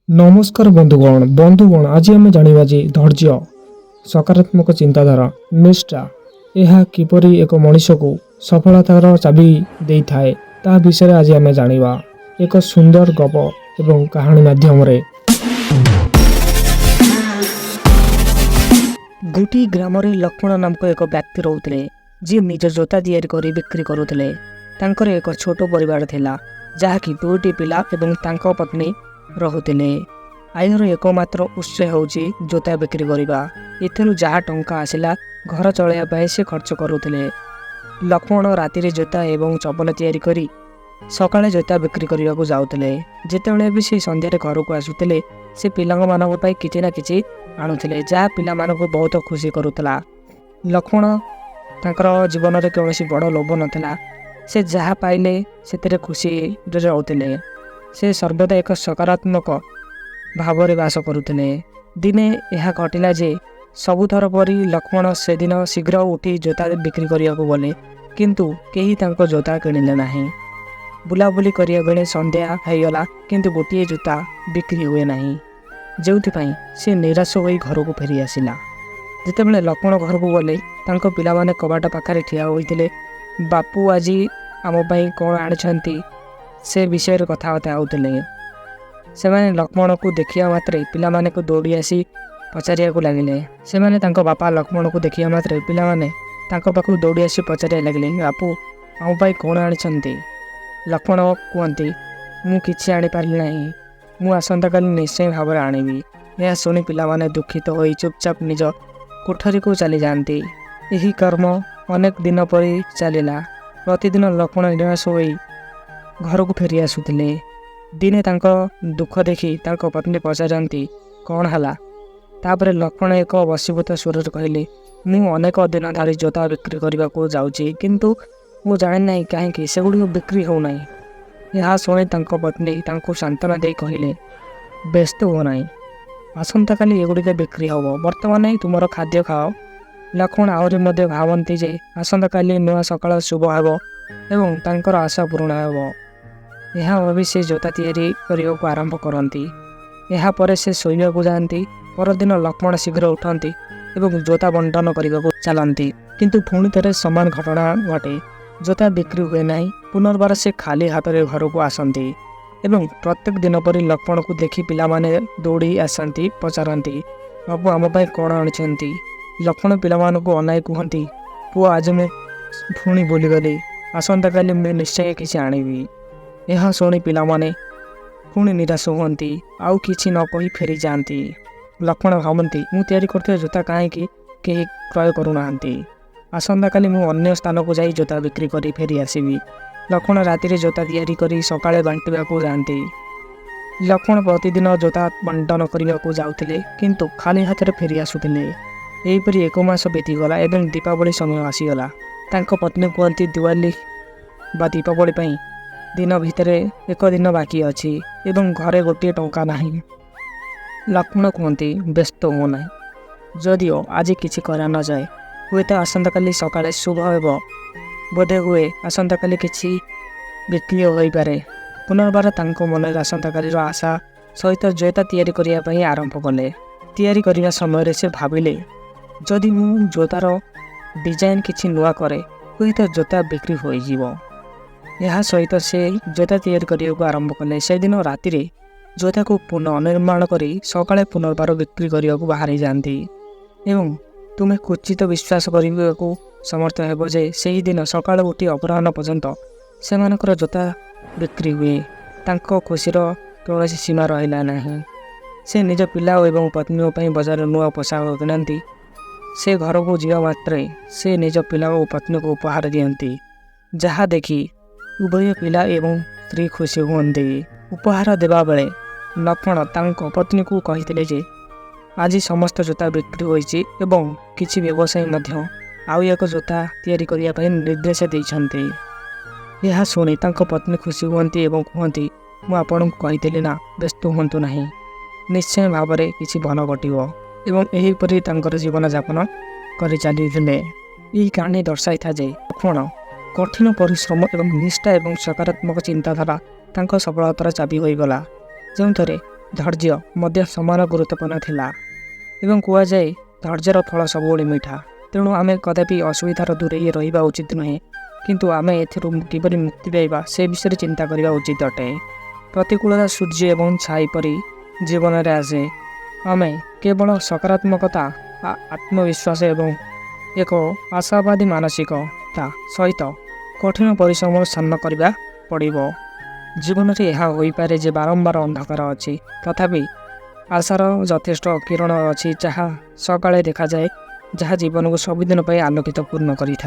नमस्कार बंधुगण आज आम जाना जे धैर्य सकारात्मक चिंताधारा निष्ठा यह किपरि एक मनीष को सफलतार चाबी दे थाए ता विषय आज आम जाना एक सुंदर गप एवं कहानी माध्यम गोटी ग्राम लक्ष्मण नामक एक व्यक्ति रोते जी निज जोता तैयारी कर बिक्री करुले। तांकर एक छोट परिवार थिला जहाँकि दुईटी पिला एवं तांको पत्नी रहुतिले। आयर एकमात्र उत्स होउची जोता बिक्री करिबा। एथरु जहाँ टंका आसिला घर चलैया पाए से खर्च करुले। लक्ष्मण राति जोता एवं चपल तैयारी करी सकाळे जोता बिक्री करने को जाउतले। जेतेबेले भी से संध्यारे घर को आसुतले से पिलांग मानक पई किछि ना किछि आणुथिले जहाँ पिला मानक बहुत खुशी करुतला। लक्ष्मण तांकर जीवन में कौन बड़ लोभ नथिला। से जहाँ पाइले से खुशी रोते। से सर्वदा एक सकारात्मक भाव बास करुले। दिने यह घटिला जे सबुथर परी लक्ष्मण से दिन शीघ्र उठी जोता बिक्री करने को गले किंतु केही तांको जोता किणिले नाही। बुलाबुली करिया बेले संध्या होगला किंतु गोटे जोता बिक्री हुए नाही। जोथिपाई से निराश हो घर को फेरी आसिला। जितेबाला लक्ष्मण घर को गले तांको पिला माने कबाट पाखरे ठिया होइतिले। बापू आज आम पाई कौन आनिछंती से विषय कथबार्ता होते। से माने लक्ष्मण को देखिया मात्रे पिला माने को दौड़ी आसी पचारिया को लगिले। से माने तांको बापा लक्ष्मण को देखिया मात्रे पिला माने तांको पाखु दौड़ी आसी पचारिया लगिले बापू आम पाई कौन आनिछंती। लक्ष्मण कहते मु किछि आनी पारली नाही। मु आसंता काली निश्चय भाव आनिबी। यह शुणी पिला माने दुखित होई चुपचाप निज कोठरी को चली जाती। यही कर्म अनेक दिन पर चलला। प्रतिदिन लक्ष्मण निराश होई घर को फेरी आसुतिले। दिने तांको दुख देखी तांको पत्नी पचारती कौन हला। तापर लक्ष्मण एक वशीभूत स्वर कहले मु अनेक दिन धारी जोता बिक्री करने को जाऊँगी किंतु मु जाने ना कहीं सेगुड़ी बिक्री हो ना। यह शुणी तांको पत्नी तांको सांत्वना दे कहले व्यस्त हो ना आसंता काली एगुड़िक बिक्री हम बर्तमान तुम खाद्य खाओ। लक्ष्मण आहरी मध्य भावती जे आसंता काली नुआ सकाळ शुभ हेब एवं तांकर आशा पूर्ण हेब। यह भावी से जोता तैयारी करने को आरंभ करती। यह पर से शोइबा को जाती। परदिन लक्ष्मण शीघ्र उठती एवं जोता बंटन करने को चलती किंतु पुणी थे समान घटना घटे। जोता बिक्री हुए ना। पुनर्बार से खाली हाथ में घर को आसती एवं प्रत्येक दिन पर लक्ष्मण को देखी पिला माने दौड़ी आसती पचारती बाबू आम पाई कौन आनिछंती। लक्ष्मण पिला को अनाई कहती पुओ आज मैं पुणी भूलीगली आसंता काली मैं निश्चय किसी आनिबी। यह शुणी पिला माने पुणी निराश हुअंती आउ किछि न कही फेरी जाती। लक्ष्मण भावती मु तैयारी करते जोता कहीं कहीं क्रय करूनाहांती। आसंता काली मु अन्य स्थान को जाई जोता बिक्री करी फेरी आसीबी। लक्ष्मण राति जोता तैयारी करी सकाळे बांटिबा को जाती। लक्ष्मण प्रतिदिन जोता बंटन करने को जाउथिले किंतु खाली हाथ में फेरी आसुथिले। एहीपरि एक मास बीतीगला एवं दीपावली समय आसीगला। तांको पत्नी कहती दिवाली बा दीपावली पई दिन भितर एक दिन बाकी अच्छी एवं घरे गोटे टंका नाही। लक्ष्मण कहती व्यस्त हो ना जदिओ आज किछि करा न जाए हुए तो आसंता काली सकाळे शुभ हेब बोधे हुए आसंता काली किछि बिक्री होई पारे। पुनर्बार तांको मन आसंता काली आशा सहित जोता तैयारी करने पई आरंभ कले। तैयारी करने समय से भाविले जदि मु जोतार डिजाइन किछि नुआ करे हुए तो जोता बिक्री होई जीवो। यह सहित से जोता तैयारी करने को आरंभ कले। से दिन राति जोता को पुनर्निर्माण करी सकाळे पुनर्बार बिक्री करने को बाहरी जाती एवं तुम्हें क्वचित विश्वास करने को समर्थ हेब जे से दिन सकाळ उठी अपराह्न पर्यंत से मानकर जोता बिक्री हुए। तांको खुशीर कौन सीमा रहा नहीं। से निज पिला एवं पत्नी पर बजार नुआ पोशाक किणती। से घर को जीवा मात्रे से निज पिला और पत्नी को उपहार दियंती जहाँ देखी उभय पिला एवं स्त्री खुशी हुअंती। उपहार देवा बेले लक्ष्मण तांको पत्नी को कहिथिले जे आज समस्त जोता बिक्री होइछि एवं किछि व्यवसायी मध्य आउ एक जोता तैयारी करने पर निर्देश देइछन्ते। यह शुणी तांको पत्नी खुशी हुअंती एवं कहती मु आपन को कहिथिले ना व्यस्त हुअंतु नाही निश्चय भाव में किछि भल घटिबो एवं एहीपरि तांकर जीवन यापन करि चलिथिले। यही कहानी दर्शाई था जे लक्ष्मण कठिन परिश्रम एवं निष्ठा एवं सकारात्मक चिंताधारा तांको सफलतार चाबी होईगला। जो ଧୈର୍ଯ୍ୟ ମଧ୍ୟ ସମାନ ଗୁରୁତ୍ୱପୂର୍ଣ୍ଣ ଥିଲା ଏବଂ କୁହାଯାଏ ଧୈର୍ଯ୍ୟର ଫଳ ସବୁବେଳେ ମିଠା। ତେଣୁ ଆମେ କଦାପି ଅସୁବିଧାର ଦୂରେଇ ରହିବା ଉଚିତ ନୁହେଁ, କିନ୍ତୁ ଆମେ ଏଥିରୁ କିପରି ମୁକ୍ତି ପାଇବା ସେ ବିଷୟରେ ଚିନ୍ତା କରିବା ଉଚିତ ଅଟେ। ପ୍ରତିକୂଳତା ସୂର୍ଯ୍ୟ ଏବଂ ଛାଇ ପରି ଜୀବନରେ ଆସେ। ଆମେ କେବଳ ସକାରାତ୍ମକତା, ଆତ୍ମବିଶ୍ୱାସ ଏବଂ ଏକ ଆଶାବାଦୀ ମାନସିକତା ସହିତ କଠିନ ପରିଶ୍ରମର ସାମ୍ନା କରିବା ପଡ଼ିବ। ଜୀବନରେ ଏହା ହୋଇପାରେ ଯେ ବାରମ୍ବାର ଅନ୍ଧକାର ଅଛି, ତଥାପି ଆଶାର ଯଥେଷ୍ଟ କିରଣ ଅଛି ଯାହା ସକାଳେ ଦେଖାଯାଏ, ଯାହା ଜୀବନକୁ ସବୁଦିନ ପାଇଁ ଆଲୋକିତ ପୂର୍ଣ୍ଣ କରିଥାଏ।